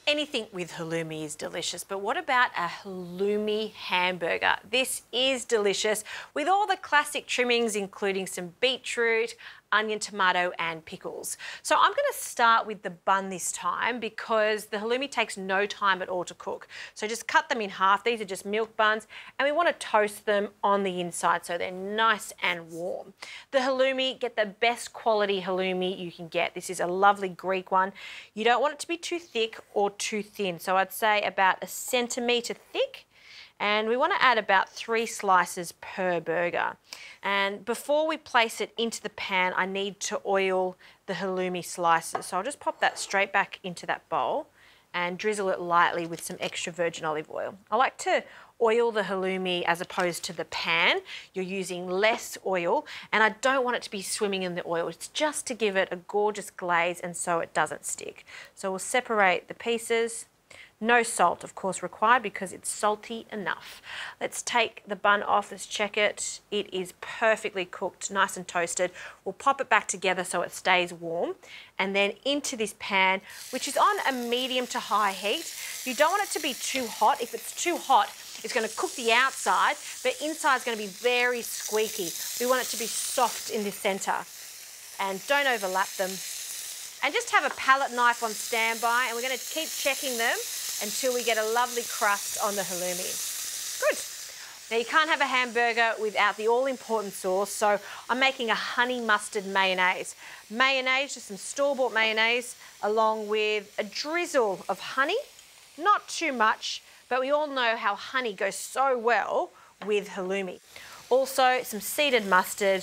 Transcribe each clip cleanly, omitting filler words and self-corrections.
Anything with halloumi is delicious, but what about a halloumi hamburger? This is delicious with all the classic trimmings, including some beetroot, onion, tomato and pickles. So I'm going to start with the bun this time because the halloumi takes no time at all to cook. So just cut them in half. These are just milk buns and we want to toast them on the inside so they're nice and warm. The halloumi, get the best quality halloumi you can get. This is a lovely Greek one. You don't want it to be too thick or too thin. So I'd say about 1 centimetre thick. And we want to add about 3 slices per burger. And before we place it into the pan, I need to oil the halloumi slices. So I'll just pop that straight back into that bowl and drizzle it lightly with some extra virgin olive oil. I like to oil the halloumi as opposed to the pan. You're using less oil and I don't want it to be swimming in the oil. It's just to give it a gorgeous glaze and so it doesn't stick. So we'll separate the pieces. No salt, of course, required because it's salty enough. Let's take the bun off. Let's check it. It is perfectly cooked, nice and toasted. We'll pop it back together so it stays warm. And then into this pan, which is on a medium to high heat. You don't want it to be too hot. If it's too hot, it's going to cook the outside, but inside is going to be very squeaky. We want it to be soft in the centre. And don't overlap them. And just have a palette knife on standby, and we're going to keep checking them until we get a lovely crust on the halloumi. Good. Now you can't have a hamburger without the all-important sauce, so I'm making a honey mustard mayonnaise. Mayonnaise, just some store-bought mayonnaise, along with a drizzle of honey. Not too much, but we all know how honey goes so well with halloumi. Also, some seeded mustard,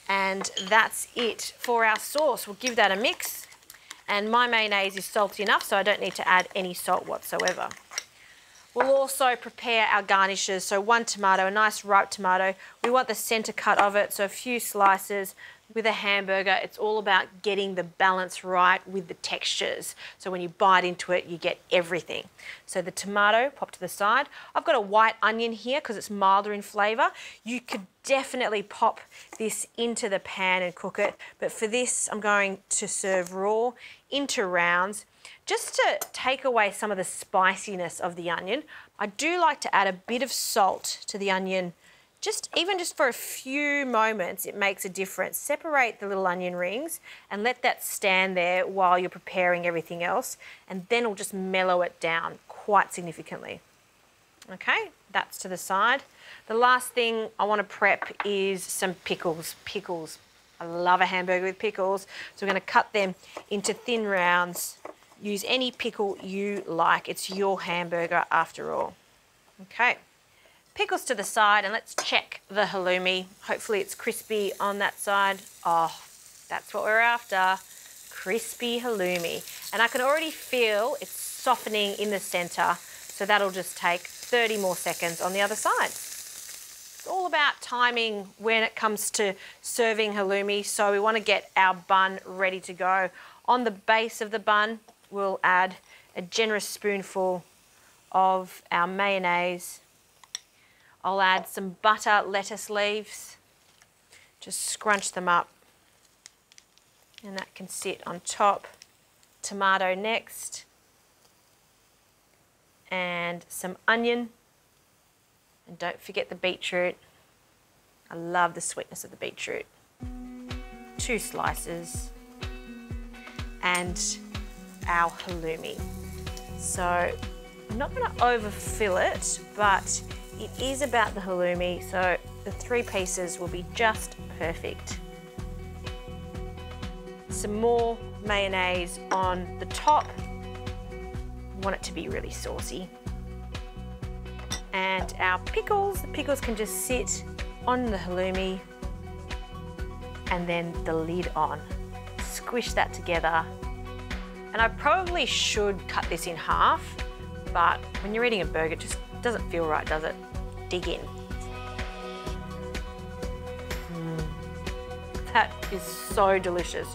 and that's it for our sauce. We'll give that a mix. And my mayonnaise is salty enough, so I don't need to add any salt whatsoever. We'll also prepare our garnishes. So 1 tomato, a nice ripe tomato. We want the centre cut of it, so a few slices. With a hamburger, it's all about getting the balance right with the textures. So when you bite into it, you get everything. So the tomato, pop to the side. I've got a white onion here because it's milder in flavour. You could definitely pop this into the pan and cook it. But for this, I'm going to serve raw into rounds just to take away some of the spiciness of the onion. I do like to add a bit of salt to the onion. Even just for a few moments, it makes a difference. Separate the little onion rings and let that stand there while you're preparing everything else, and then it'll just mellow it down quite significantly. Okay, that's to the side. The last thing I want to prep is some pickles. Pickles. I love a hamburger with pickles, so we're going to cut them into thin rounds. Use any pickle you like. It's your hamburger after all. Okay. Pickles to the side, and let's check the halloumi. Hopefully it's crispy on that side. Oh, that's what we're after. Crispy halloumi. And I can already feel it's softening in the centre, so that'll just take 30 more seconds on the other side. It's all about timing when it comes to serving halloumi, so we want to get our bun ready to go. On the base of the bun, we'll add a generous spoonful of our mayonnaise. I'll add some butter lettuce leaves, just scrunch them up, and that can sit on top. Tomato next, and some onion, and don't forget the beetroot. I love the sweetness of the beetroot. 2 slices, and our halloumi. So I'm not going to overfill it, but it is about the halloumi, so the 3 pieces will be just perfect. Some more mayonnaise on the top. I want it to be really saucy. And our pickles, the pickles can just sit on the halloumi, and then the lid on. Squish that together. And I probably should cut this in half, but when you're eating a burger, it just doesn't feel right, does it? Dig in. That is so delicious.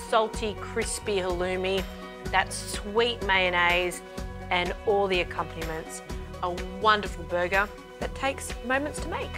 Salty, crispy halloumi, that sweet mayonnaise, and all the accompaniments. A wonderful burger that takes moments to make.